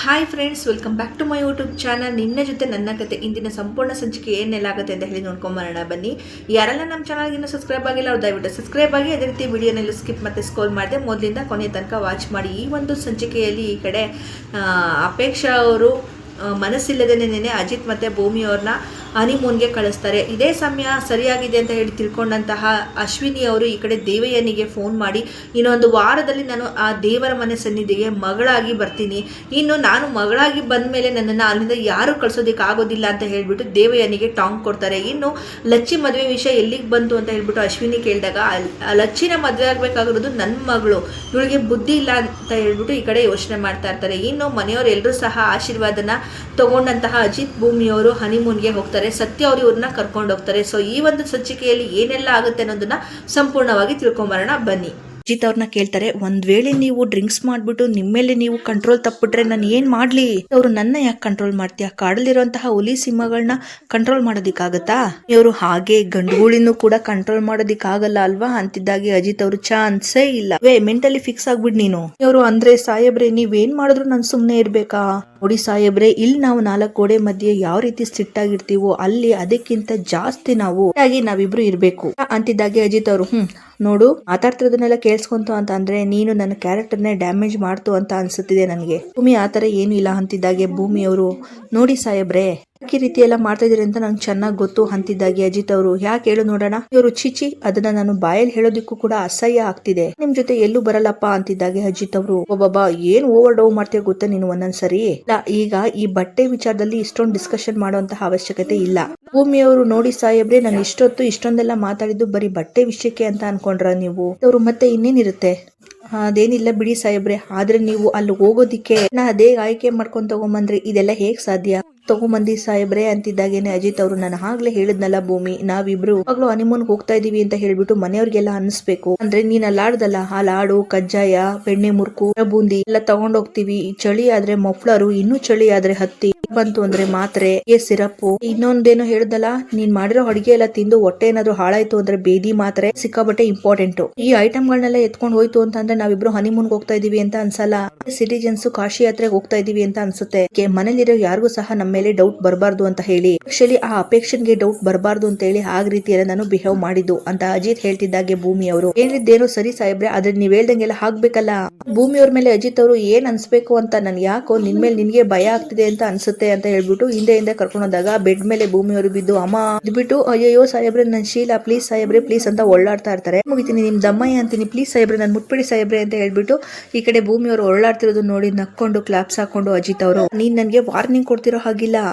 Hi friends, welcome back to my YouTube channel. ನಿನ್ನ ಜೊತೆ ನನ್ನ ಕತೆ ಇಂದಿನ ಸಂಪೂರ್ಣ ಸಂಚಿಕೆ ಏನೆಲ್ಲ ಆಗುತ್ತೆ ಅಂತ ಹೇಳಿ ನೋಡ್ಕೊಂಬರೋಣ ಬನ್ನಿ. ಯಾರೆಲ್ಲ ನಮ್ಮ ಚಾನಲ್ಗೆ ಇನ್ನೂ ಸಬ್ಸ್ಕ್ರೈಬ್ ಆಗಿಲ್ಲ ಅವ್ರು ದಯವಿಟ್ಟು ಸಬ್ಸ್ಕ್ರೈಬ್ ಆಗಿ, ಅದೇ ರೀತಿ ವಿಡಿಯೋನೆಲ್ಲ ಸ್ಕಿಪ್ ಮತ್ತು ಸ್ಕ್ರೋಲ್ ಮಾಡಿದೆ ಮೊದಲಿಂದ ಕೊನೆಯ ತನಕ ವಾಚ್ ಮಾಡಿ. ಈ ಒಂದು ಸಂಚಿಕೆಯಲ್ಲಿ ಈ ಕಡೆ ಅಪೇಕ್ಷಾ ಅವರು ಮನಸ್ಸಿಲ್ಲದೇನೆ ಅಜಿತ್ ಮತ್ತು ಭೂಮಿ ಅವ್ರನ್ನ ಹನಿಮೂನ್ಗೆ ಕಳಿಸ್ತಾರೆ. ಇದೇ ಸಮಯ ಸರಿಯಾಗಿದೆ ಅಂತ ಹೇಳಿ ತಿಳ್ಕೊಂಡಂತಹ ಅಶ್ವಿನಿ ಅವರು ಈ ಕಡೆ ದೇವಯ್ಯನಿಗೆ ಫೋನ್ ಮಾಡಿ, ಇನ್ನೊಂದು ವಾರದಲ್ಲಿ ನಾನು ಆ ದೇವರ ಮನೆ ಸನ್ನಿಧಿಗೆ ಮಗಳಾಗಿ ಬರ್ತೀನಿ, ಇನ್ನು ನಾನು ಮಗಳಾಗಿ ಬಂದ ಮೇಲೆ ನನ್ನನ್ನು ಅಲ್ಲಿಂದ ಯಾರು ಕಳಿಸೋದಕ್ಕೆ ಆಗೋದಿಲ್ಲ ಅಂತ ಹೇಳ್ಬಿಟ್ಟು ದೇವಯ್ಯನಿಗೆ ಟಾಂಗ್ ಕೊಡ್ತಾರೆ. ಇನ್ನು ಲಚ್ಚಿ ಮದುವೆ ವಿಷಯ ಎಲ್ಲಿಗೆ ಬಂತು ಅಂತ ಹೇಳ್ಬಿಟ್ಟು ಅಶ್ವಿನಿ ಕೇಳಿದಾಗ, ಲಚ್ಚಿನ ಮದುವೆ ಆಗಬೇಕಾಗಿರೋದು ನನ್ನ ಮಗಳು, ಇವಳಿಗೆ ಬುದ್ಧಿ ಇಲ್ಲ ಅಂತ ಹೇಳ್ಬಿಟ್ಟು ಈ ಕಡೆ ಯೋಚನೆ ಮಾಡ್ತಾ ಇರ್ತಾರೆ. ಇನ್ನು ಮನೆಯವರು ಎಲ್ಲರೂ ಸಹ ಆಶೀರ್ವಾದನ ತಗೊಂಡಂತಹ ಅಜಿತ್ ಭೂಮಿಯವರು ಹನಿಮೂನ್ಗೆ ಹೋಗ್ತಾರೆ. ಸತ್ಯ ಅವರು ಇವ್ರನ್ನ ಕರ್ಕೊಂಡು ಹೋಗ್ತಾರೆ. ಸೊ ಈ ಒಂದು ಸಂಚಿಕೆಯಲ್ಲಿ ಏನೆಲ್ಲ ಆಗುತ್ತೆ ಅನ್ನೋದನ್ನ ಸಂಪೂರ್ಣವಾಗಿ ತಿಳ್ಕೊಂಬರೋಣ ಬನ್ನಿ. ಅಜಿತ್ ಅವ್ರನ್ನ ಕೇಳ್ತಾರೆ, ಒಂದ್ ವೇಳೆ ನೀವು ಡ್ರಿಂಕ್ಸ್ ಮಾಡ್ಬಿಟ್ಟು ನಿಮ್ಮೇಲೆ ನೀವು ಕಂಟ್ರೋಲ್ ತಪ್ಪಿಟ್ರೆ ನಾನು ಏನ್ ಮಾಡ್ಲಿ? ಅವರು ನನ್ನ ಯಾಕೆ ಕಂಟ್ರೋಲ್ ಮಾಡ್ತೀಯ? ಕಾಡಲಿರುವಂತಹ ಹುಲಿ ಸಿಂಹಗಳನ್ನ ಕಂಟ್ರೋಲ್ ಮಾಡೋದಿಕ್ಕಾಗತ್ತಾ? ಇವರು ಹಾಗೆ ಗಂಡುಗಳಿನೂ ಕೂಡ ಕಂಟ್ರೋಲ್ ಮಾಡೋದಿಕ್ಕಾಗಲ್ಲ ಅಲ್ವಾ ಅಂತಿದ್ದಾಗೆ ಅಜಿತ್ ಅವರು, ಚಾನ್ಸೇ ಇಲ್ಲ, ಮೆಂಟಲಿ ಫಿಕ್ಸ್ ಆಗ್ಬಿಡ್ ನೀನು. ಇವರು ಅಂದ್ರೆ, ಸಾಹೇಬ್ರೆ ನೀವೇನ್ ಮಾಡಿದ್ರು ನಾನು ಸುಮ್ನೆ ಇರ್ಬೇಕಾ? ನೋಡಿ ಸಾಹೇಬ್ರೆ, ಇಲ್ಲಿ ನಾವು 4 ಗೋಡೆ ಮಧ್ಯೆ ಯಾವ ರೀತಿ ಸ್ಟ್ರಿಕ್ಟ್ ಆಗಿರ್ತೀವೋ ಅಲ್ಲಿ ಅದಕ್ಕಿಂತ ಜಾಸ್ತಿ ನಾವಿಬ್ರು ಇರ್ಬೇಕು ಅಂತಿದ್ದಾಗೆ ಅಜಿತ್ ಅವರು, ನೋಡು ಮಾತಾಡ್ತಿರೋದನ್ನೆಲ್ಲ ಕೇಳಿಸ್ಕೊಂತು ಅಂತ ಅಂದ್ರೆ ನೀನು ನನ್ನ ಕ್ಯಾರೆಕ್ಟರ್ನೇ ಡ್ಯಾಮೇಜ್ ಮಾಡ್ತು ಅಂತ ಅನ್ಸುತ್ತಿದೆ ನನಗೆ. ಭೂಮಿ ಆತರ ಏನು ಇಲ್ಲ ಅಂತಿದ್ದಾಗೆ ಭೂಮಿ ಅವರು, ನೋಡಿ ಸಾಹೇಬ್ರೆ ಈ ರೀತಿ ಎಲ್ಲ ಮಾಡ್ತಾ ಇದೀರಿ ಅಂತ ನಂಗೆ ಚೆನ್ನಾಗಿ ಗೊತ್ತು ಅಂತಿದ್ದಾಗೆ ಅಜಿತ್ ಅವರು, ಯಾಕೆ ಹೇಳು ನೋಡೋಣ? ಇವರು ಚಿಚಿ, ಅದನ್ನ ನಾನು ಬಾಯಲ್ಲಿ ಹೇಳೋದಿಕ್ಕೂ ಕೂಡ ಅಸಹ್ಯ ಆಗ್ತಿದೆ, ನಿಮ್ ಜೊತೆ ಎಲ್ಲೂ ಬರಲ್ಲಪ್ಪ ಅಂತಿದ್ದಾಗೆ ಅಜಿತ್ ಅವರು, ಒಬ್ಬೊಬ್ಬ ಏನ್ ಓವರ್ ಡೌ ಮಾಡ್ತೀಯ ಗೊತ್ತಾ ನೀನು ಒಂದೊಂದ್ಸರಿ. ಈಗ ಈ ಬಟ್ಟೆ ವಿಚಾರದಲ್ಲಿ ಇಷ್ಟೊಂದು ಡಿಸ್ಕಷನ್ ಮಾಡುವಂತಹ ಅವಶ್ಯಕತೆ ಇಲ್ಲ. ಭೂಮಿ ಅವರು, ನೋಡಿ ಸಾಹೇಬ್ರೆ ನಾನು ಇಷ್ಟೊಂದೆಲ್ಲ ಮಾತಾಡಿದ್ದು ಬರೀ ಬಟ್ಟೆ ವಿಷಯಕ್ಕೆ ಅಂತ ಅನ್ಕೊಂಡ್ರ ನೀವು? ಅವರು ಮತ್ತೆ ಇನ್ನೇನಿರುತ್ತೆ? ಅದೇನಿಲ್ಲ ಬಿಡಿ ಸಾಹೇಬ್ರೆ, ಆದ್ರೆ ನೀವು ಅಲ್ಲಿ ಹೋಗೋದಿಕ್ಕೆ ಅದೇ ಆಯ್ಕೆ ಮಾಡ್ಕೊಂಡ್ ತಗೊಂಬಂದ್ರಿ, ಇದೆಲ್ಲ ಹೇಗ್ ಸಾಧ್ಯ? ತಗೊಂಬಂದಿ ಸಾಹೇಬ್ರೆ ಅಂತಿದ್ದಾಗೇನೆ ಅಜಿತ್ ಅವರು, ನಾನು ಆಗ್ಲೇ ಹೇಳಿದ್ನಲ್ಲ ಭೂಮಿ, ನಾವಿಬ್ರು ಮಗಳು ಹನಿಮೂನ್ಗೆ ಹೋಗ್ತಾ ಇದೀವಿ ಅಂತ ಹೇಳ್ಬಿಟ್ಟು ಮನೆಯವ್ರಿಗೆಲ್ಲ ಅನ್ಸ್ಬೇಕು ಅಂದ್ರೆ ನೀನ್ ಅಲ್ಲಾಡ್ದಲ್ಲ, ಆ ಲಾಡು, ಕಜ್ಜಾಯ, ಬೆಣ್ಣೆ ಮುರ್ಕು, ಬೂಂದಿ ಎಲ್ಲ ತಗೊಂಡೋಗ್ತೀವಿ. ಚಳಿ ಆದ್ರೆ ಮಫ್ಲರು, ಇನ್ನೂ ಚಳಿ ಆದ್ರೆ ಹತ್ತಿ, ಬಂತು ಅಂದ್ರೆ ಮಾತ್ರೆ, ಸಿರಪ್, ಇನ್ನೊಂದೇನೋ ಹೇಳ್ದಲ್ಲ, ನೀನ್ ಮಾಡಿರೋ ಅಡಿಗೆ ಎಲ್ಲ ತಿಂದು ಹೊಟ್ಟೆ ಏನಾದ್ರು ಹಾಳಾಯ್ತು ಅಂದ್ರೆ ಬೇದಿ ಮಾತ್ರೆ ಸಿಕ್ಕಾಬಟ್ಟೆ ಇಂಪಾರ್ಟೆಂಟ್. ಈ ಐಟಮ್ ಗಳನ್ನೆಲ್ಲ ಎತ್ಕೊಂಡು ಹೋಯ್ತು ಅಂತಂದ್ರೆ ನಾವಿಬ್ರು ಹನಿಮೂನ್ಗೆ ಹೋಗ್ತಾ ಇದೀವಿ ಅಂತ ಅನ್ಸಲ್ಲ, ಸಿಟಿಜನ್ಸ್ ಕಾಶಿ ಯಾತ್ರೆಗೆ ಹೋಗ್ತಾ ಇದೀವಿ ಅಂತ ಅನ್ಸುತ್ತೆ. ಮನೇಲಿರೋ ಯಾರಿಗೂ ಸಹ ನಮ್ಮ ಮೇಲೆ ಡೌಟ್ ಬರಬಾರ್ದು ಅಂತ ಹೇಳಿ, ಆಕ್ಚುಲಿ ಆ ಅಪೇಕ್ಷನ್ಗೆ ಡೌಟ್ ಬರಬಾರ್ದು ಅಂತ ಹೇಳಿ ಆ ರೀತಿಯೆಲ್ಲ ನಾನು ಬಿಹೇವ್ ಮಾಡಿದ್ದು ಅಂತ ಅಜಿತ್ ಹೇಳ್ತಿದ್ದಾಗೆ ಭೂಮಿ ಅವರು, ಹೇಳಿದ್ದೇನೋ ಸರಿ ಸಾಹೇಬ್ರೆ, ಆದ್ರೆ ನೀವ್ ಹೇಳ್ದಂಗೆಲ್ಲ ಆಗ್ಬೇಕಲ್ಲ. ಭೂಮಿ ಅವ್ರ ಮೇಲೆ ಅಜಿತ್ ಅವರು ಏನ್ ಅನ್ಸ್ಬೇಕು ಅಂತ, ನನ್ ಯಾಕೋ ನಿನ್ ಮೇಲೆ ನಿನ್ಗೆ ಭಯ ಆಗ್ತಿದೆ ಅಂತ ಅನ್ಸುತ್ತೆ ಅಂತ ಹೇಳ್ಬಿಟ್ಟು ಹಿಂದೆ ಕರ್ಕೊಂಡು ಹೋದಾಗ ಬೆಡ್ ಮೇಲೆ ಭೂಮಿ ಅವರು ಬಿದ್ದು, ಅಮ್ಮ ಬಿಟ್ಟು, ಅಯ್ಯೋ ಸಾಹೇಬ್ರೆ ನನ್ ಶೀಲ, ಪ್ಲೀಸ್ ಸಾಹೇಬ್ರೆ ಪ್ಲೀಸ್ ಅಂತ ಒಳ್ಳಾಡ್ತಾ ಇರ್ತಾರೆ. ಮುಗಿತೀನಿ ನಿಮ್ ದಮ್ಮಯ್ಯ ಅಂತೀನಿ, ಪ್ಲೀಸ್ ಸಾಹೇಬ್ರೆ ನನ್ ಮುಟ್ಬಿಡಿ ಸಾಹೇಬ್ರೆ ಅಂತ ಹೇಳ್ಬಿಟ್ಟು ಈ ಕಡೆ ಭೂಮಿ ಅವರು ಒಳ್ಳಾಡ್ತಿರೋದು ನೋಡಿ ನಕ್ಕೊಂಡು ಕ್ಲಾಪ್ಸ್ ಹಾಕೊಂಡು ಅಜಿತ್ ಅವರು, ನೀನ್ ನನ್ಗೆ ವಾರ್ನಿಂಗ್ ಕೊಡ್ತಿರೋ ಹಾಗಿಲ್ಲ,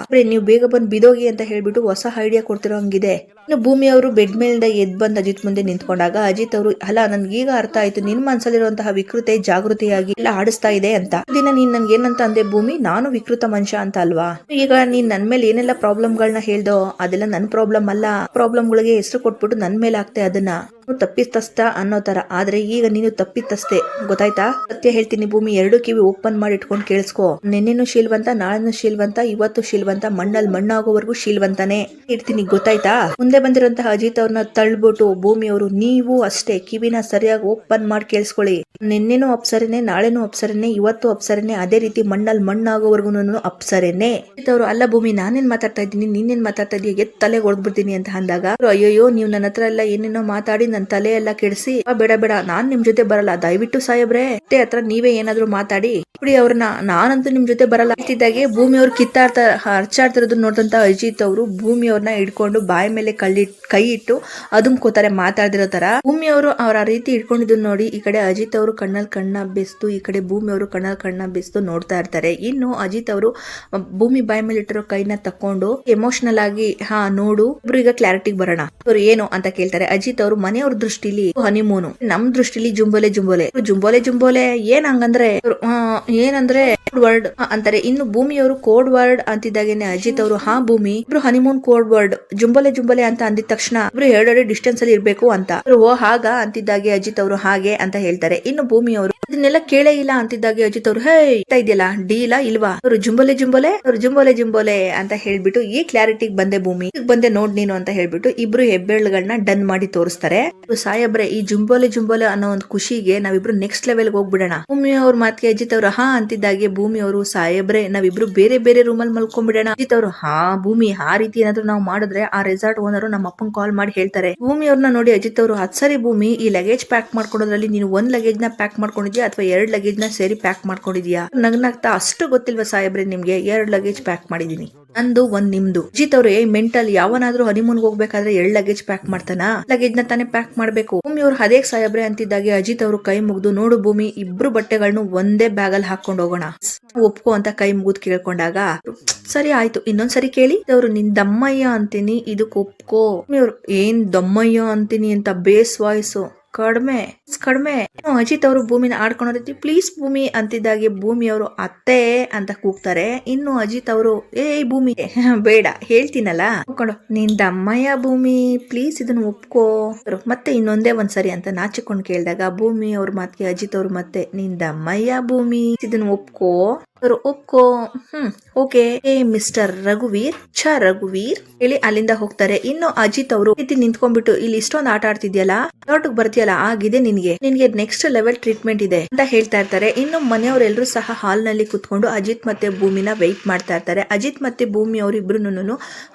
ನೀವು ಬೇಗ ಬಂದ್ ಬಿದೋಗಿ ಅಂತ ಹೇಳ್ಬಿಟ್ಟು ಹೊಸ ಐಡಿಯಾ ಕೊಡ್ತಿರೋ ಹಂಗಿದೆ. ಇನ್ನು ಭೂಮಿ ಅವರು ಬೆಡ್ ಮೇಲಿಂದ ಎದ್ ಬಂದ್ ಅಜಿತ್ ಮುಂದೆ ನಿಂತ್ಕೊಂಡಾಗ ಅಜಿತ್ ಅವರು, ಅಲ್ಲ ನನ್ಗೀಗ ಅರ್ಥ ಆಯ್ತು, ನಿನ್ ಮನ್ಸಲ್ಲಿರುವಂತಹ ವಿಕೃತೆ ಜಾಗೃತಿಯಾಗಿ ಎಲ್ಲ ಆಡಿಸ್ತಾ ಇದೆ ಅಂತ. ದಿನ ನೀನ್ ನನ್ಗೆ ಏನಂತ ಅಂದೆ ಭೂಮಿ, ನಾನು ವಿಕೃತ ಮನುಷ್ಯ ಅಂತ ಅಲ್ವಾ? ಈಗ ನೀನ್ ನನ್ ಮೇಲೆ ಏನೆಲ್ಲ ಪ್ರಾಬ್ಲಮ್ ಗಳನ್ನ ಹೇಳ್ದೋ ಅದೆಲ್ಲ ನನ್ ಪ್ರಾಬ್ಲಮ್ ಅಲ್ಲ, ಪ್ರಾಬ್ಲಮ್ ಗಳಿಗೆ ಹೆಸರು ಕೊಟ್ಬಿಟ್ಟು ನನ್ ಮೇಲೆ ಆಗ್ತೆ ಅದನ್ನ ತಪ್ಪಿತಸ್ಥ ಅನ್ನೋ ತರ. ಆದ್ರೆ ಈಗ ನೀನು ತಪ್ಪಿತಸ್ಥೆ, ಗೊತ್ತಾಯ್ತಾ? ಸತ್ಯ ಹೇಳ್ತೀನಿ ಭೂಮಿ, 2 ಕಿವಿ ಓಪನ್ ಮಾಡಿ ಇಟ್ಕೊಂಡು ಕೇಳಿಸ್ಕೊ. ನಿನ್ನೆನು ಶೀಲ್ವಂತ, ನಾಳೆನು ಶೀಲ್ವಂತ, ಇವತ್ತು ಶೀಲ್ವಂತ, ಮಣ್ಣಲ್ಲಿ ಮಣ್ಣಾಗೋವರೆಗೂ ಶೀಲ್ವಂತಾನೆ ಇರ್ತೀನಿ, ಗೊತ್ತಾಯ್ತಾ? ಮುಂದೆ ಬಂದಿರುವಂತಹ ಅಜಿತ್ ಅವ್ರನ್ನ ತಳ್ಬಿಟ್ಟು ಭೂಮಿ ಅವರು, ನೀವು ಅಷ್ಟೇ ಕಿವಿನ ಸರಿಯಾಗಿ ಓಪನ್ ಮಾಡಿ ಕೇಳಿಸ್ಕೊಳ್ಳಿ. ನಿನ್ನೆನು ಅಪ್ಸರೇನೆ, ನಾಳೆನು ಅಪ್ಸರೇನೆ, ಇವತ್ತು ಅಪ್ಸರೇನೆ, ಅದೇ ರೀತಿ ಮಣ್ಣಲ್ಲಿ ಮಣ್ಣಾಗೋವರೆಗೂ ಅಪ್ಸರೇನೆ. ಅವರು, ಅಲ್ಲ ಭೂಮಿ ನಾನೇನ್ ಮಾತಾಡ್ತಾ ಇದ್ದೀನಿ, ನೀನೇನ್ ಮಾತಾಡ್ತಾ ಇದೀಯ, ತಲೆಗೆ ಹೊಡೆದ್ಬಿಡ್ತೀನಿ ಅಂತ ಅಂದಾಗ, ಅಯ್ಯೋ ನೀವು ನನ್ನ ಹತ್ರ ಎಲ್ಲ ಏನೇನೋ ಮಾತಾಡಿ ನನ್ನ ತಲೆ ಎಲ್ಲ ಕೆಡಿಸಿ, ಬೇಡ ನಾನ್ ನಿಮ್ ಜೊತೆ ಬರಲ್ಲ, ದಯವಿಟ್ಟು ಸಾಹೇಬ್ರೆ ಹತ್ರ ನೀವೇ ಏನಾದ್ರು ಮಾತಾಡಿ ಬಿಡಿ ಅವ್ರನ್ನ, ನಾನಂತೂ ನಿಮ್ ಜೊತೆ ಬರಲ್ಲ ಅಂತಿದ್ದಾಗೆ ಭೂಮಿ ಅವ್ರು ಅರ್ಚಾಡ್ತಿರೋದು ನೋಡಿದಂತ ಅಜಿತ್ ಅವರು ಭೂಮಿ ಅವ್ರನ್ನ ಹಿಡ್ಕೊಂಡು ಬಾಯಿ ಮೇಲೆ ಕೈ ಇಟ್ಟು ಅದುಮ್ಕೋತಾರೆ ಮಾತಾಡ್ದಿರೋ ತರ. ಭೂಮಿ ಅವರು ಅವ್ರ ಆ ರೀತಿ ಹಿಡ್ಕೊಂಡಿದ್ದು ನೋಡಿ ಈ ಕಡೆ ಅಜಿತ್ ಅವರು ಕಣ್ಣಲ್ಲಿ ಕಣ್ಣ ಬೆಸ್ತು, ಈ ಕಡೆ ಭೂಮಿ ಅವರು ಕಣ್ಣಲ್ಲಿ ಕಣ್ಣ ಬೆಸ್ತು ನೋಡ್ತಾ ಇರ್ತಾರೆ. ಇನ್ನು ಅಜಿತ್ ಅವರು ಭೂಮಿ ಬಾಯಿ ಮೇಲೆ ಇಟ್ಟಿರೋ ಕೈನ ತಕೊಂಡು ಎಮೋಷನಲ್ ಆಗಿ, ನೋಡು ಇಬ್ರು ಈಗ ಕ್ಲಾರಿಟಿಗೆ ಬರೋಣ, ಅವ್ರು ಏನು ಅಂತ ಕೇಳ್ತಾರೆ. ಅಜಿತ್ ಅವರು, ಮನೆಯವ್ರ ದೃಷ್ಟಿಲಿ ಹನಿಮೂನು, ನಮ್ ದೃಷ್ಟಿಲಿ ಜುಂಬೋಲೆ ಏನ್ ಹಂಗಂದ್ರೆ ಏನಂದ್ರೆ ವರ್ಡ್ ಅಂತಾರೆ. ಇನ್ನು ಭೂಮಿ ಅವರು ಕೋಡ್ ವರ್ಡ್ ಅಂತಿದ್ದಾಗೇನೆ ಅಜಿತ್ ಅವರು, ಭೂಮಿ ಇಬ್ರು ಹನಿಮೂನ್ ಕೋಡ್ ವರ್ಡ್ ಜುಂಬೋಲೆ ಅಂತ ಅಂದಿದ ತಕ್ಷಣ ಇಬ್ರು 2 ಅಡಿ ಡಿಸ್ಟೆನ್ಸ್ ಅಲ್ಲಿ ಇರ್ಬೇಕು ಅಂತ. ಓ ಹಾಗ ಅಂತಿದ್ದಾಗೆ ಅಜಿತ್ ಅವರು ಹಾಗೆ ಅಂತ ಹೇಳ್ತಾರೆ. ಇನ್ನು ಭೂಮಿ ಅವರು, ಇದನ್ನೆಲ್ಲ ಕೇಳೇ ಇಲ್ಲ ಅಂತಿದ್ದಾಗೆ ಅಜಿತ್ ಅವರು ಹೇ ಇದೆಯಲ್ಲ ಡೀಲಾ ಇಲ್ವಾ ಅವ್ರು ಜುಂಬೋಲೆ ಜುಂಬೋಲೆ ಅವ್ರು ಜುಂಬೋಲೆ ಜುಂಬೋಲೆ ಅಂತ ಹೇಳ್ಬಿಟ್ಟು ಈ ಕ್ಲಾರಿಟಿಗೆ ಬಂದೆ ಭೂಮಿ ಬಂದೆ ನೋಡ್ ನೀನು ಅಂತ ಹೇಳ್ಬಿಟ್ಟು ಇಬ್ರು ಹೆಬ್ಬೆರಳುಗಳನ್ನ ಡನ್ ಮಾಡಿ ತೋರಿಸ್ತಾರೆ. ಸಾಯಬ್ರೆ ಈ ಜುಂಬೋಲೆ ಜುಂಬೋಲೆ ಅನ್ನೋ ಒಂದು ಖುಷಿಗೆ ನಾವಿಬ್ರು ನೆಕ್ಸ್ಟ್ ಲೆವೆಲ್ ಹೋಗ್ಬಿಡೋಣ. ಭೂಮಿ ಅವ್ರ ಮಾತಿಗೆ ಅಜಿತ್ ಅವರು ಹಾ ಅಂತಿದ್ದಾಗೆ ಭೂಮಿ ಅವರು ಸಾಯಬ್ರೆ ನಾವಿಬ್ರು ಬೇರೆ ಬೇರೆ ರೂಮಲ್ಲಿ ಮಲ್ಕೊಂಡ್ಬಿಡೋಣ. ಅಜಿತ್ ಅವರು ಹಾ ಭೂಮಿ ಆ ರೀತಿ ಏನಾದ್ರು ನಾವು ಮಾಡಿದ್ರೆ ಆ ರೆಸಾರ್ಟ್ ಓನರು ನಮ್ಮ ಅಪ್ಪನ್ ಕಾಲ್ ಮಾಡಿ ಹೇಳ್ತಾರೆ. ಭೂಮಿ ಅವ್ರನ್ನ ನೋಡಿ ಅಜಿತ್ ಅವರು ಅದ್ ಸರಿ ಭೂಮಿ ಈ ಲಗೇಜ್ ಪ್ಯಾಕ್ ಮಾಡ್ಕೊಡೋದ್ರಲ್ಲಿ ನೀನು ಒಂದ್ ಲಗೇಜ್ ನ ಪ್ಯಾಕ್ ಮಾಡ್ಕೊಂಡಿದ್ಯಾ ಅಥವಾ 2 ಲಗೇಜ್ ನ ಸೇರಿ ಪ್ಯಾಕ್ ಮಾಡ್ಕೊಂಡಿದ್ಯಾ? ನಗ್ನಾಗ್ತಾ ಅಷ್ಟು ಗೊತ್ತಿಲ್ವಾ ಸಾಹೇಬ್ರೆ ನಿಮ್ಗೆ 2 ಲಗೇಜ್ ಪ್ಯಾಕ್ ಮಾಡಿದೀನಿ ನಂದು ಒಂದ್ ನಿಮ್ದು. ಅಜಿತ್ ಅವ್ರೆ ಮೆಂಟಲ್ ಯಾವನಾದ್ರೂ ಹನಿಮೂನ್ ಹೋಗ್ಬೇಕಾದ್ರೆ 2 ಲಗೇಜ್ ಪ್ಯಾಕ್ ಮಾಡ್ತಾನ? ಲಗೇಜ್ ನ ತಾನೇ ಪ್ಯಾಕ್ ಮಾಡ್ಬೇಕು. ಭೂಮಿ ಅವ್ರು ಅದೇ ಸಾಹೇಬ್ರೆ ಅಂತಿದ್ದಾಗೆ ಅಜಿತ್ ಅವರು ಕೈ ಮುಗ್ದು ನೋಡು ಭೂಮಿ ಇಬ್ರು ಬಟ್ಟೆಗಳನ್ನು ಒಂದೇ ಬ್ಯಾಗ್ ಅಲ್ಲಿ ಹಾಕೊಂಡ್ ಹೋಗೋಣ ಒಪ್ಕೋ ಅಂತ ಕೈ ಮುಗಿದ್ ಕೇಳ್ಕೊಂಡಾಗ ಸರಿ ಆಯ್ತು ಇನ್ನೊಂದ್ಸರಿ ಕೇಳಿ ಅವ್ರು ನಿನ್ ದಮ್ಮಯ್ಯ ಅಂತೀನಿ ಇದಕ್ ಒಪ್ಕೋ. ಅವ್ರು ಏನ್ ದಮ್ಮಯ್ಯ ಅಂತೀನಿ ಅಂತ ಬೇಸ್ ವಾಯ್ಸು ಕಡಿಮೆ ಕಡಿಮೆ. ಅಜಿತ್ ಅವರು ಭೂಮಿನ ಆಡ್ಕೊಂಡ ರೀತಿ ಪ್ಲೀಸ್ ಭೂಮಿ ಅಂತಿದ್ದಾಗೆ ಭೂಮಿ ಅವರು ಅತ್ತೆ ಅಂತ ಕೂಗ್ತಾರೆ. ಇನ್ನು ಅಜಿತ್ ಅವರು ಭೂಮಿ ಬೇಡ ಹೇಳ್ತೀನಲ್ಲ ನೋಡ್ಕೊಂಡು ನಿನ್ ದಮ್ಮಯ್ಯ ಭೂಮಿ ಪ್ಲೀಸ್ ಇದನ್ನ ಒಪ್ಕೋ. ಮತ್ತೆ ಇನ್ನೊಂದೇ ಒಂದ್ಸರಿ ಅಂತ ನಾಚಿಕೊಂಡು ಕೇಳಿದಾಗ ಭೂಮಿ ಅವ್ರ ಮಾತಿಗೆ ಅಜಿತ್ ಅವ್ರು ಮತ್ತೆ ನಿನ್ ದಮ್ಮಯ್ಯ ಭೂಮಿ ಇದನ್ನ ಒಪ್ಕೋ. ಒಪ್ಕೋ ಓಕೆ ಮಿಸ್ಟರ್ ರಘುವೀರ್ ರಘುವೀರ್ ಹೇಳಿ ಅಲ್ಲಿಂದ ಹೋಗ್ತಾರೆ. ಇನ್ನು ಅಜಿತ್ ಅವರು ನಿಂತ್ಕೊಂಡ್ಬಿಟ್ಟು ಇಲ್ಲಿ ಇಷ್ಟೊಂದು ಆಟ ಆಡ್ತಿದ್ಯಲ್ಲ ರೋಡ್ಗೆ ಬರ್ತೀಯಲ್ಲ ಆಗಿದೆ ನಿನ್ಗೆ ನೆಕ್ಸ್ಟ್ ಲೆವೆಲ್ ಟ್ರೀಟ್ಮೆಂಟ್ ಇದೆ ಅಂತ ಹೇಳ್ತಾ ಇರ್ತಾರೆ. ಇನ್ನು ಮನೆಯವರೆಲ್ಲರೂ ಸಹ ಹಾಲ್ ನಲ್ಲಿ ಕುತ್ಕೊಂಡು ಅಜಿತ್ ಮತ್ತೆ ಭೂಮಿನ ವೆಯ್ಟ್ ಮಾಡ್ತಾ ಇರ್ತಾರೆ. ಅಜಿತ್ ಮತ್ತೆ ಭೂಮಿ ಅವರು ಇಬ್ರು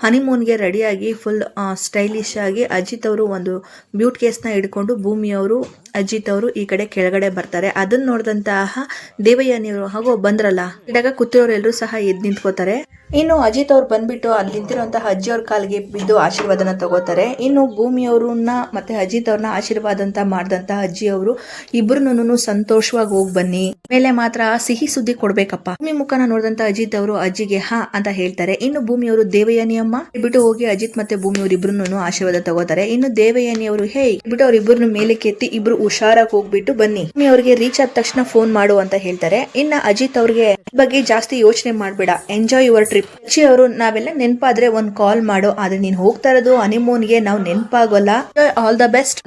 ಹನಿಮೂನ್ಗೆ ರೆಡಿಯಾಗಿ ಫುಲ್ ಸ್ಟೈಲಿಶ್ ಆಗಿ ಅಜಿತ್ ಅವರು ಒಂದು ಬ್ಯೂಟ್ ಕೇಸ್ ನ ಹಿಡ್ಕೊಂಡು ಭೂಮಿ ಅವರು ಅಜಿತ್ ಅವರು ಈ ಕಡೆ ಕೆಳಗಡೆ ಬರ್ತಾರೆ. ಅದನ್ನ ನೋಡಿದಂತಹ ದೇವಯಾನಿಯವರು ಹಾಗೂ ಬಂದ್ರಲ್ಲ ಇದಾಗ ಕೂತಿರೋರೆಲ್ಲರೂ ಸಹ ಎದ್ದು ನಿಂತ್ಕೋತಾರೆ. ಇನ್ನು ಅಜಿತ್ ಅವ್ರು ಬಂದ್ಬಿಟ್ಟು ಅಲ್ಲಿ ನಿಂತಿರುವಂತಹ ಅಜ್ಜಿ ಅವ್ರ ಕಾಲಿಗೆ ಬಿದ್ದು ಆಶೀರ್ವಾದನ ತಗೋತಾರೆ. ಇನ್ನು ಭೂಮಿ ಅವ್ರನ್ನ ಮತ್ತೆ ಅಜಿತ್ ಅವ್ರನ್ನ ಆಶೀರ್ವಾದ ಅಂತ ಮಾಡಿದಂತಹ ಅಜ್ಜಿ ಅವರು ಇಬ್ರು ಸಂತೋಷವಾಗಿ ಹೋಗಿ ಬನ್ನಿ ಮೇಲೆ ಮಾತ್ರ ಸಿಹಿ ಸುದ್ದಿ ಕೊಡ್ಬೇಕಪ್ಪ. ಭೂಮಿ ಮುಖನ ನೋಡಿದಂತ ಅಜಿತ್ ಅವರು ಅಜ್ಜಿಗೆ ಹಾ ಅಂತ ಹೇಳ್ತಾರೆ. ಇನ್ನು ಭೂಮಿ ಅವರು ದೇವಯಾನಿ ಅಮ್ಮ ಬಿಟ್ಟು ಹೋಗಿ ಅಜಿತ್ ಮತ್ತೆ ಭೂಮಿ ಅವ್ರ ಇಬ್ರು ಆಶೀರ್ವಾದ ತಗೋತಾರೆ. ಇನ್ನು ದೇವಯಾನಿ ಅವರು ಹೇ ಬಿಟ್ಟು ಅವ್ರಿಬ್ರು ಮೇಲೆ ಕೆತ್ತಿ ಇಬ್ರು ಹುಷಾರಾಗಿ ಹೋಗ್ಬಿಟ್ಟು ಬನ್ನಿ ಭೂಮಿ ಅವ್ರಿಗೆ ರೀಚ್ ಆದ ತಕ್ಷಣ ಫೋನ್ ಮಾಡು ಅಂತ ಹೇಳ್ತಾರೆ. ಇನ್ನ ಅಜಿತ್ ಅವ್ರಿಗೆ ಬಗ್ಗೆ ಜಾಸ್ತಿ ಯೋಚನೆ ಮಾಡ್ಬೇಡ ಎಂಜಾಯ್ ಯುವರ್ ಟ್ರಿಪ್. ಅಜ್ಜಿ ಅವರು ನಾವೆಲ್ಲ ನೆನಪಾದ್ರೆ ಒಂದ್ ಕಾಲ್ ಮಾಡು ಆದ್ರೆ ನೀನ್ ಹೋಗ್ತಾ ಇರೋದು ಹನಿಮೂನ್ಗೆ ನಾವು ನೆನಪಾಗೋಲ್ಲ ಆಲ್ ದ ಬೆಸ್ಟ್.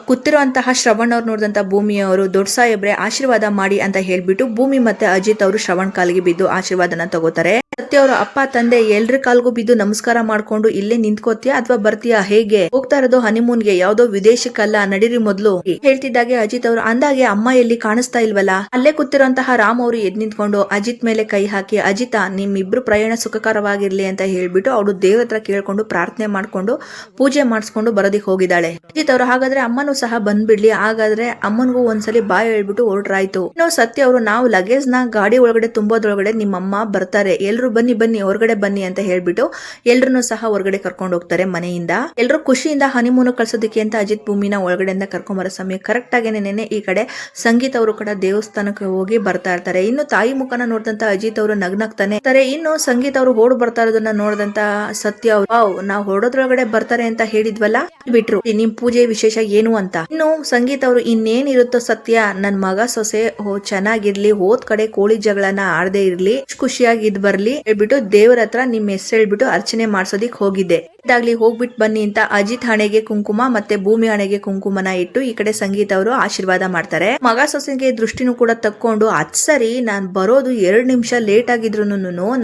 ಕೂತಿರುವಂತಹ ಶ್ರವಣ್ ಅವ್ರು ನೋಡಿದಂತ ಭೂಮಿ ಅವರು ದೊಡ್ಡ ಸಾಹೇಬ್ರೆ ಆಶೀರ್ವಾದ ಮಾಡಿ ಅಂತ ಹೇಳ್ಬಿಟ್ಟು ಭೂಮಿ ಮತ್ತೆ ಅಜಿತ್ ಅವರು ಶ್ರವಣ್ ಕಾಲಿಗೆ ಬಿದ್ದು ಆಶೀರ್ವಾದನ ತಗೋತಾರೆ. ಸತ್ಯ ಅವರ ಅಪ್ಪ ತಂದೆ ಎಲ್ರ ಕಾಲ್ಗೂ ಬಿದ್ದು ನಮಸ್ಕಾರ ಮಾಡ್ಕೊಂಡು ಇಲ್ಲೇ ನಿಂತ್ಕೋತೀಯಾ ಅಥವಾ ಬರ್ತೀಯಾ ಹೇಗೆ ಹೋಗ್ತಾ ಇರೋದು ಹನಿಮೂನ್ಗೆ ಯಾವ್ದೋ ವಿದೇಶಕ್ಕಲ್ಲ ನಡೀರಿ ಮೊದ್ಲು ಹೇಳ್ತಿದ್ದಾಗೆ ಅಜಿತ್ ಅವರು ಅಂದಾಗೆ ಅಮ್ಮ ಎಲ್ಲಿ ಕಾಣಿಸ್ತಾ ಇಲ್ವಲ್ಲ. ಅಲ್ಲೇ ಕೂತಿರುವಂತಹ ರಾಮ್ ಅವರು ಎದ್ ನಿಂತ್ಕೊಂಡು ಅಜಿತ್ ಮೇಲೆ ಕೈ ಹಾಕಿ ಅಜಿತ ನಿಮ್ಮಿಬ್ರು ಪ್ರಯಾಣ ಸುಖಕರವಾಗಿರ್ಲಿ ಅಂತ ಹೇಳ್ಬಿಟ್ಟು ಅವಳು ದೇವ್ರ ಹತ್ರ ಕೇಳ್ಕೊಂಡು ಪ್ರಾರ್ಥನೆ ಮಾಡ್ಕೊಂಡು ಪೂಜೆ ಮಾಡಿಸ್ಕೊಂಡು ಬರೋದಿಕ್ ಹೋಗಿದ್ದಾಳೆ. ಅಜಿತ್ ಅವರು ಹಾಗಾದ್ರೆ ಅಮ್ಮನೂ ಸಹ ಬಂದ್ಬಿಡ್ಲಿ ಹಾಗಾದ್ರೆ ಅಮ್ಮನ್ಗೂ ಒಂದ್ಸಲಿ ಬಾಯ್ ಹೇಳ್ಬಿಟ್ಟು ಹೊರಟ್ರಾಯ್ತು. ಇನ್ನು ಸತ್ಯ ಅವರು ನಾವು ಲಗೇಜ್ ನ ಗಾಡಿ ಒಳಗಡೆ ತುಂಬೋದ್ರೊಳಗಡೆ ನಿಮ್ಮಮ್ಮ ಬರ್ತಾರೆ ಎಲ್ರು ಬನ್ನಿ ಹೊರಗಡೆ ಬನ್ನಿ ಅಂತ ಹೇಳ್ಬಿಟ್ಟು ಎಲ್ರು ಸಹ ಹೊರಗಡೆ ಕರ್ಕೊಂಡು ಹೋಗ್ತಾರೆ ಮನೆಯಿಂದ. ಎಲ್ರು ಖುಷಿಯಿಂದ ಹನಿಮೂನ್ ಕಳ್ಸೋದಕ್ಕೆ ಅಂತ ಅಜಿತ್ ಭೂಮಿನ ಒಳಗಡೆಯಿಂದ ಕರ್ಕೊಂಡ್ ಬರೋ ಸಮಯ ಕರೆಕ್ಟ್ ಆಗೇನೆ ಈ ಕಡೆ ಸಂಗೀತ ಅವರು ಕೂಡ ದೇವಸ್ಥಾನಕ್ಕೆ ಹೋಗಿ ಬರ್ತಾ ಇರ್ತಾರೆ. ಇನ್ನು ತಾಯಿ ಮುಖನ ನೋಡಿದಂತ ಅಜಿತ್ ಅವರು ನಗ್ನಾಗ್ತಾನೆ ಇರ್ತಾರೆ. ಇನ್ನು ಸಂಗೀತ ಅವರು ಓಡ್ ಬರ್ತಾ ಇರೋದನ್ನ ನೋಡಿದಂತ ಸತ್ಯ ಅವರು ನಾವು ಹೊರಡೋದ್ರೊಳಗಡೆ ಬರ್ತಾರೆ ಅಂತ ಹೇಳಿದ್ವಲ್ಲ ಬಿಟ್ರು ನಿಮ್ ಪೂಜೆ ವಿಶೇಷ ಏನು ಅಂತ. ಇನ್ನು ಸಂಗೀತ ಅವರು ಇನ್ನೇನಿರುತ್ತೋ ಸತ್ಯ ನನ್ ಮಗ ಸೊಸೆ ಚೆನ್ನಾಗಿರ್ಲಿ ಹೋದ್ ಕಡೆ ಕೋಳಿ ಜಗಳನ ಆಡದೆ ಇರ್ಲಿ ಖುಷಿಯಾಗಿ ಇದ್ ಬರ್ಲಿ ಹೇಳ್ಬಿಟ್ಟು ದೇವರ ಹತ್ರ ನಿಮ್ ಹೆಸರು ಹೇಳ್ಬಿಟ್ಟು ಅರ್ಚನೆ ಮಾಡ್ಸೋದಿಕ್ ಹೋಗಿದ್ದೆ ಇದಾಗ್ಲಿ ಹೋಗ್ಬಿಟ್ಟು ಬನ್ನಿ ಅಂತ ಅಜಿತ್ ಹಣೆಗೆ ಕುಂಕುಮ ಮತ್ತೆ ಭೂಮಿ ಹಣೆಗೆ ಕುಂಕುಮನ ಇಟ್ಟು ಈ ಕಡೆ ಸಂಗೀತ ಅವರು ಆಶೀರ್ವಾದ ಮಾಡ್ತಾರೆ. ಮಗ ಸೊಸೆಗೆ ದೃಷ್ಟಿನೂ ಕೂಡ ತಕ್ಕೊಂಡು ಅದ್ ಸರಿ ನಾನ್ ಬರೋದು 2 ನಿಮಿಷ ಲೇಟ್ ಆಗಿದ್ರು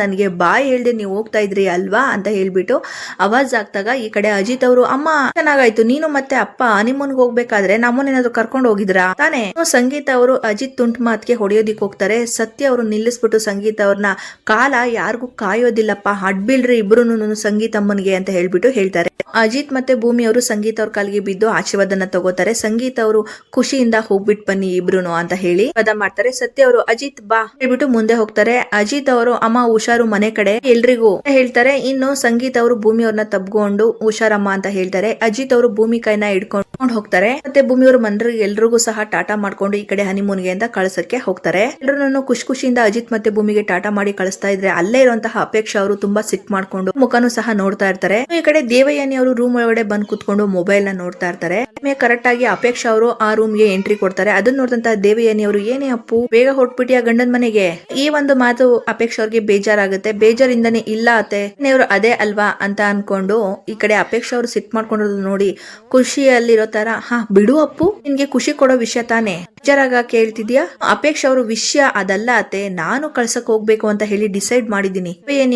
ನನ್ಗೆ ಬಾಯ್ ಹೇಳ್ದೆ ನೀವು ಹೋಗ್ತಾ ಇದ್ರಿ ಅಲ್ವಾ ಅಂತ ಹೇಳ್ಬಿಟ್ಟು ಅವಾಜ್ ಆಗ್ತಾಗ ಈ ಕಡೆ ಅಜಿತ್ ಅವರು ಅಮ್ಮ ಚೆನ್ನಾಗಾಯ್ತು ನೀನು ಮತ್ತೆ ಅಪ್ಪ ಹನಿಮೂನ್ಗೆ ಹೋಗ್ಬೇಕಾದ್ರೆ ನಮ್ಮನ್ನೇನಾದ್ರು ಕರ್ಕೊಂಡು ಹೋಗಿದ್ರಾ ತಾನೇ. ಸಂಗೀತ ಅವರು ಅಜಿತ್ ತುಂಟ್ ಮಾತ್ಗೆ ಹೊಡೆಯೋದಿಕ್ ಹೋಗ್ತಾರೆ. ಸತ್ಯ ಅವರು ನಿಲ್ಲಿಸ್ಬಿಟ್ಟು ಸಂಗೀತ ಅವ್ರನ್ನ ಕಾಲ ಯಾರಿಗೂ ಕಾಯೋದಿಲ್ಲಪ್ಪ ಅಡ್ಬಿಲ್ರಿ ಇಬ್ರು ಸಂಗೀತಮ್ಮನ್ಗೆ ಅಂತ ಹೇಳ್ಬಿಟ್ಟು ಹೇಳ್ತಾರೆ. ಅಜಿತ್ ಮತ್ತೆ ಭೂಮಿ ಅವರು ಸಂಗೀತ ಅವ್ರ ಕಾಲಿಗೆ ಬಿದ್ದು ಆಶೀರ್ವಾದನ ತಗೋತಾರೆ. ಸಂಗೀತ ಅವರು ಖುಷಿಯಿಂದ ಹೋಗ್ಬಿಟ್ಟು ಬನ್ನಿ ಇಬ್ರುನು ಅಂತ ಹೇಳಿ ಪದ ಮಾಡ್ತಾರೆ. ಸತ್ಯ ಅವರು ಅಜಿತ್ ಬಾ ಹೇಳ್ಬಿಟ್ಟು ಮುಂದೆ ಹೋಗ್ತಾರೆ. ಅಜಿತ್ ಅವರು ಅಮ್ಮ ಹುಷಾರು ಮನೆ ಕಡೆ ಎಲ್ರಿಗೂ ಹೇಳ್ತಾರೆ. ಇನ್ನು ಸಂಗೀತ ಅವರು ಭೂಮಿ ಅವ್ರನ್ನ ತಬ್ಕೊಂಡು ಹುಷಾರಮ್ಮ ಅಂತ ಹೇಳ್ತಾರೆ. ಅಜಿತ್ ಅವರು ಭೂಮಿ ಕೈನ ಹಿಡ್ಕೊಂಡು ಹೋಗ್ತಾರೆ. ಮತ್ತೆ ಭೂಮಿ ಅವರು ಮನ್ರಿಗೆ ಎಲ್ರಿಗೂ ಸಹ ಟಾಟಾ ಮಾಡ್ಕೊಂಡು ಈ ಕಡೆ ಹನಿಮೂನ್ಗೆ ಅಂತ ಕಳ್ಸಕ್ಕೆ ಹೋಗ್ತಾರೆ. ಎಲ್ರು ಖುಷಿಯಿಂದ ಅಜಿತ್ ಮತ್ತೆ ಭೂಮಿಗೆ ಟಾಟಾ ಮಾಡಿ ಕಳಿಸ್ತಾ ಇದ್ರೆ ಅಲ್ಲೇ ಇರುವಂತಹ ಅಪೇಕ್ಷಾ ಅವರು ತುಂಬಾ ಸಿಟ್ ಮಾಡ್ಕೊಂಡು ಮುಖನೂ ಸಹ ನೋಡ್ತಾ ಇರ್ತಾರೆ. ಈ ಕಡೆ ದೇವಯಾನಿ ಅವರು ರೂಮ್ ಒಳಗಡೆ ಬಂದ್ ಕುತ್ಕೊಂಡು ಮೊಬೈಲ್ ನ ನೋಡ್ತಾ ಇರ್ತಾರೆ. ಕರೆಕ್ಟ್ ಆಗಿ ಅಪೇಕ್ಷಾ ಅವರು ಆ ರೂಮ್ ಗೆ ಎಂಟ್ರಿ ಕೊಡ್ತಾರೆ. ಅದನ್ನ ನೋಡಿದಂತ ದೇವಯಾನಿ ಅವರು ಏನೇ ಅಪ್ಪು ಬೇಗ ಹೊಟ್ಬಿಟ್ಟಿಯ ಗಂಡನ ಮನೆಗೆ. ಈ ಒಂದು ಮಾತು ಅಪೇಕ್ಷಾ ಅವ್ರಿಗೆ ಬೇಜಾರಾಗುತ್ತೆ. ಬೇಜಾರಿಂದನೇ ಇಲ್ಲ ಅತ್ತೆ ಇವ್ರು ಅದೇ ಅಲ್ವಾ ಅಂತ ಅನ್ಕೊಂಡು ಈ ಕಡೆ ಅಪೇಕ್ಷಾ ಅವರು ಸಿಟ್ ಮಾಡ್ಕೊಂಡಿರೋದು ನೋಡಿ ಖುಷಿಯಲ್ಲಿರೋ ತರ ಬಿಡು ಅಪ್ಪು ನಿನ್ಗೆ ಖುಷಿ ಕೊಡೋ ವಿಷಯ ತಾನೇ ಬೇಜಾರಾಗ ಕೇಳ್ತಿದ್ಯಾ. ಅಪೇಕ್ಷಾ ಅವರು ವಿಷಯ ಅದಲ್ಲ ಅತ್ತೆ, ನಾನು ಕಳ್ಸಕ್ ಹೋಗ್ಬೇಕು ಅಂತ ಹೇಳಿ ಡಿಸೈಡ್ ಮಾಡಿದೀನಿ.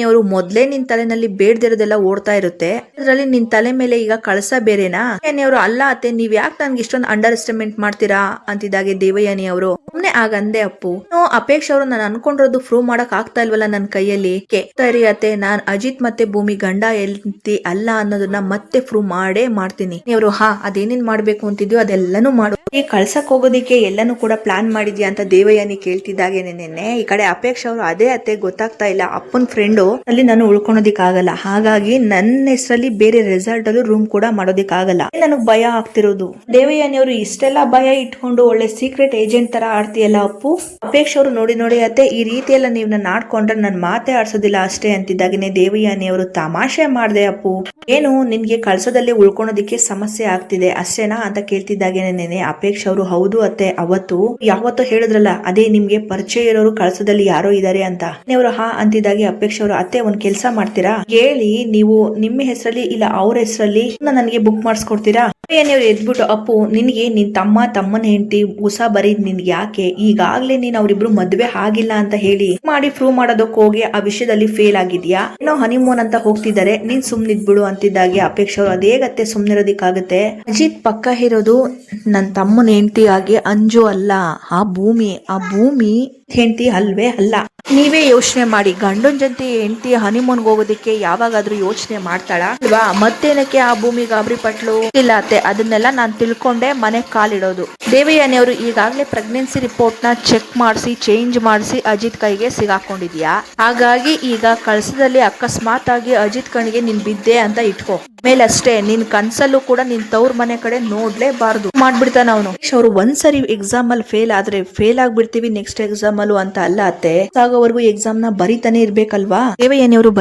ಅವರು ಮೊದ್ಲೇ ನಿನ್ ತಲೆನಲ್ಲಿ ಬೇಡ್ದಿರೋದೆಲ್ಲ ಓಡ್ತಾ ಇರುತ್ತೆ, ಅದ್ರಲ್ಲಿ ನಿನ್ ತಲೆ ಮೇಲೆ ಈಗ ಕಳ್ಸ ಬೇರೆನಾ. ಅವರು ಅಲ್ಲ ಅತ್ತೆ ನೀವ್ ಯಾಕೆ ನನ್ಗೆ ಇಷ್ಟೊಂದು ಅಂಡರ್ ಎಸ್ಟಿಮೇಟ್ ಮಾಡ್ತೀರಾ ಅಂತಿದ್ದಾಗೆ ದೇವಯಾನಿ ಅವರು ಸುಮ್ನೆ ಆಗಂದೆ ಅಪ್ಪು. ಅಪೇಕ್ಷಾ ಅವರು ನಾನು ಅನ್ಕೊಂಡಿರೋದು ಪ್ರೂವ್ ಮಾಡಕ್ ಆಗ್ತಾ ಇಲ್ವಲ್ಲ ನನ್ ಕೈಯಲ್ಲಿ. ಸರಿ ಅತ್ತೆ ನಾನ್ ಅಜಿತ್ ಮತ್ತೆ ಭೂಮಿ ಗಂಡ ಎಲ್ತಿ ಅಲ್ಲ ಅನ್ನೋದನ್ನ ಮತ್ತೆ ಪ್ರೂವ್ ಮಾಡೇ ಮಾಡ್ತೀನಿ. ಅವರು ಅದೇನೇನ್ ಮಾಡ್ಬೇಕು ಅಂತಿದ್ಯೋ ಅದೆಲ್ಲಾನು ಮಾಡು. ಈ ಕಳ್ಸಕ್ ಹೋಗೋದಿಕ್ಕೆ ಎಲ್ಲಾನು ಕೂಡ ಪ್ಲಾನ್ ಮಾಡಿದ್ಯಾ ಅಂತ ದೇವಯಾನಿ ಕೇಳ್ತಿದ್ದಾಗೇನೆ ಈ ಕಡೆ ಅಪೇಕ್ಷಾ ಅವರು ಅದೇ ಅತ್ತೆ ಗೊತ್ತಾಗ್ತಾ ಇಲ್ಲ, ಅಪ್ಪನ್ ಫ್ರೆಂಡು ಅಲ್ಲಿ ನಾನು ಉಳ್ಕೊಳೋದಿಕ್ಕಾಗಲ್ಲ, ಹಾಗಾಗಿ ನನ್ನ ಹೆಸರಲ್ಲಿ ಬೇರೆ ರೆಸಾರ್ಟ್ ಅಲ್ಲೂ ರೂಮ್ ಕೂಡ ಮಾಡೋದಿಕ್ಕಾಗಲ್ಲ, ನನಗ್ ಭಯ ಆಗ್ತಿರೋದು. ದೇವಯಾನಿ ಅವರು ಇಷ್ಟೆಲ್ಲ ಭಯ ಇಟ್ಕೊಂಡು ಒಳ್ಳೆ ಸೀಕ್ರೆಟ್ ಏಜೆಂಟ್ ತರ ಆಡ್ತೀಯಲ್ಲ ಅಪ್ಪು. ಅಪೇಕ್ಷಾ ಅವರು ನೋಡಿ ಅತ್ತೆ ಈ ರೀತಿ ಎಲ್ಲ ನೀವ್ ನನ್ನ ಆಡ್ಕೊಂಡ್ರೆ ನನ್ ಮಾತೇ ಆಡ್ಸೋದಿಲ್ಲ ಅಷ್ಟೇ ಅಂತಿದ್ದಾಗೇನೆ ದೇವಯಾನಿ ಅವರು ತಮಾಷೆ ಮಾಡ್ದೆ ಅಪ್ಪು ಏನು ನಿನ್ಗೆ ಕಳ್ಸೋದಲ್ಲಿ ಉಳ್ಕೊಳೋದಿಕ್ಕೆ ಸಮಸ್ಯೆ ಆಗ್ತಿದೆ ಅಷ್ಟೇನಾ ಅಂತ ಕೇಳ್ತಿದ್ದಾಗೇನೆ ಅಪೇಕ್ಷಾ ಅವರು ಹೌದು ಅತ್ತೆ ಅವತ್ತು ಯಾವತ್ತೋ ಹೇಳಿದ್ರಲ್ಲ ಅದೇ ನಿಮ್ಗೆ ಪರಿಚಯ ಇರೋರು ಕಳ್ಸೋದಲ್ಲಿ ಯಾರೋ ಇದಾರೆ ಅಂತ. ಅವರು ಅಂತಿದ್ದಾಗೆ ಅಪೇಕ್ಷಾ ಅವರು ಅತ್ತೆ ಒಂದ್ ಕೆಲ್ಸ ಮಾಡ್ತೀರಾ ಹೇಳಿ ನೀವು ನಿಮ್ಮ ಹೆಸರಲ್ಲಿ ಇಲ್ಲ ಅವ್ರ ಹೆಸರಲ್ಲಿ ನನಗೆ ಬುಕ್ ಮಾಡಿಸ್ಕೊಡ್ತೀರಾ. ಏನೇವ್ರು ಎದ್ಬಿಟ್ಟು ಅಪ್ಪು ನಿನ್ಗೆ ನಿನ್ ತಮ್ಮನ ಹೆಂಡತಿ ಉಸ ಬರೀದ್ ನಿನ್ಗೆ ಯಾಕೆ, ಈಗಾಗ್ಲೇ ನೀನ್ ಅವ್ರಿಬ್ರು ಮದ್ವೆ ಆಗಿಲ್ಲ ಅಂತ ಹೇಳಿ ಮಾಡಿ ಪ್ರೂವ್ ಮಾಡೋದಕ್ಕೆ ಹೋಗಿ ಆ ವಿಷಯದಲ್ಲಿ ಫೇಲ್ ಆಗಿದ್ಯಾ, ಏನೋ ಹನಿಮೂನ್ ಅಂತ ಹೋಗ್ತಿದ್ದಾರೆ ನೀನ್ ಸುಮ್ನಿದ್ಬಿಡು ಅಂತಿದ್ದಾಗೆ ಅಪೇಕ್ಷಾ ಅವರು ಅದೇಗತ್ತೆ ಸುಮ್ನಿರೋದಿಕ್ಕಾಗತ್ತೆ. ಅಜಿತ್ ಪಕ್ಕ ಇರೋದು ನನ್ ತಮ್ಮನ ಹೆಂಡತಿ ಆಗಿ ಅಂಜು ಅಲ್ಲ, ಆ ಭೂಮಿ ಹೆಂಡತಿ ಅಲ್ವೇ ಅಲ್ಲ. ನೀವೇ ಯೋಚನೆ ಮಾಡಿ ಗಂಡನ್ ಜೊತೆ ಹೆಂಡತಿ ಹನಿಮೂನ್ಗೆ ಹೋಗೋದಿಕ್ಕೆ ಯಾವಾಗಾದ್ರೂ ಯೋಚನೆ ಮಾಡ್ತಾಳ ಅಲ್ವಾ, ಮತ್ತೇನಕ್ಕೆ ಆ ಭೂಮಿ ಗಾಬರಿ ಪಟ್ಲು ಇಲ್ಲ ಅತ್ತೆ ಅದನ್ನೆಲ್ಲ ನಾನ್ ತಿಳ್ಕೊಂಡೆ ಮನೆಗ್ ಕಾಲಿಡೋದು. ದೇವಯಾನಿ ಅವರು ಈಗಾಗ್ಲೇ ಪ್ರೆಗ್ನೆನ್ಸಿ ರಿಪೋರ್ಟ್ ನ ಚೆಕ್ ಮಾಡಿಸಿ ಚೇಂಜ್ ಮಾಡಿಸಿ ಅಜಿತ್ ಕೈಗೆ ಸಿಗಾಕೊಂಡಿದ್ಯಾ, ಹಾಗಾಗಿ ಈಗ ಕಳ್ಸದಲ್ಲಿ ಅಕಸ್ಮಾತ್ ಆಗಿ ಅಜಿತ್ ಕಣ್ಣಿಗೆ ನೀನ್ ಬಿದ್ದೆ ಅಂತ ಇಟ್ಕೋ, ಮೇಲಷ್ಟೇ ನಿನ್ ಕನ್ಸಲ್ಲೂ ಕೂಡ ನಿನ್ ತವ್ರ ಮನೆ ಕಡೆ ನೋಡ್ಲೇಬಾರ್ದು ಮಾಡ್ಬಿಡ್ತಾನ ಅವನು. ಅವ್ರು ಒಂದ್ಸರಿ ಎಕ್ಸಾಮ್ ಅಲ್ಲಿ ಫೇಲ್ ಆದ್ರೆ ಫೇಲ್ ಆಗ್ಬಿಡ್ತೀವಿ ನೆಕ್ಸ್ಟ್ ಎಕ್ಸಾಮ್ ಅಲ್ಲೂ ಅಂತ ಅಲ್ಲ ಅತ್ತೆ, ಆಗೋವರೆಗೂ ಎಕ್ಸಾಮ್ ನ ಬರಿತಾನೆ ಇರ್ಬೇಕಲ್ವಾ. ದೇವಯಾನಿ ಅವರು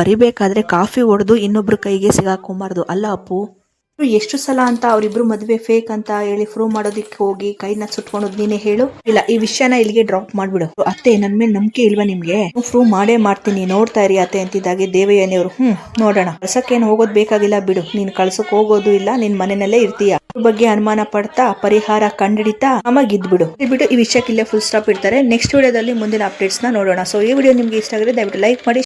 ಬರಿಬೇಕಾದ್ರೆ ಕಾಫಿ ಹೊಡೆದು ಇನ್ನೊಬ್ರು ಕೈಗೆ ಸಿಗಾಕೊಂಬಾರ್ದು ಅಲ್ಲ ಅಪ್ಪು. ಎಷ್ಟು ಸಲ ಅಂತ ಅವರಿಬ್ರು ಮದ್ವೆ ಫೇಕ್ ಅಂತ ಹೇಳಿ ಪ್ರೂವ್ ಮಾಡೋದಿಕ್ಕೆ ಹೋಗಿ ಕೈನ ಸುಟ್ಕೊಳೋದ್ ನೀನೇ ಹೇಳು. ಇಲ್ಲ ಈ ವಿಷಯನ ಇಲ್ಲಿಗೆ ಡ್ರಾಪ್ ಮಾಡ್ಬಿಡು. ಅತ್ತೆ ನನ್ ಮೇಲೆ ನಂಬಿಕೆ ಇಲ್ವಾ ನಿಮ್ಗೆ, ಪ್ರೂವ್ ಮಾಡೇ ಮಾಡ್ತೀನಿ ನೋಡ್ತಾ ಇರಿ ಅತ್ತೆ ಅಂತಿದ್ದಾಗೆ ದೇವಯಾನಿ ಅವರು ನೋಡೋಣ ಕಳ್ಸಕ್ಕೇನು ಹೋಗೋದ್ ಬೇಕಾಗಿಲ್ಲ ಬಿಡು, ನೀನ್ ಕಳ್ಸಕ್ ಹೋಗೋದು ಇಲ್ಲ ನಿನ್ ಮನೆಯಲ್ಲೇ ಇರ್ತೀಯ, ಬಗ್ಗೆ ಅನುಮಾನ ಪಡ್ತಾ ಪರಿಹಾರ ಕಂಡಿಡಿತಾ ಇದ್ಬಿಡು ಈ ವಿಷಯಕ್ಕೆ ಇಲ್ಲೇ ಫುಲ್ ಸ್ಟಾಪ್ ಇಡ್ತಾರೆ. ನೆಕ್ಸ್ಟ್ ವಿಡಿಯೋದಲ್ಲಿ ಮುಂದಿನ ಅಪ್ಡೇಟ್ಸ್ ನ ನೋಡೋಣ. ಸೊ ಈ ವಿಡಿಯೋ ನಿಮ್ಗೆ ಇಷ್ಟ ಆಗಿದ್ರೆ ದಯವಿಟ್ಟು ಲೈಕ್ ಮಾಡಿ.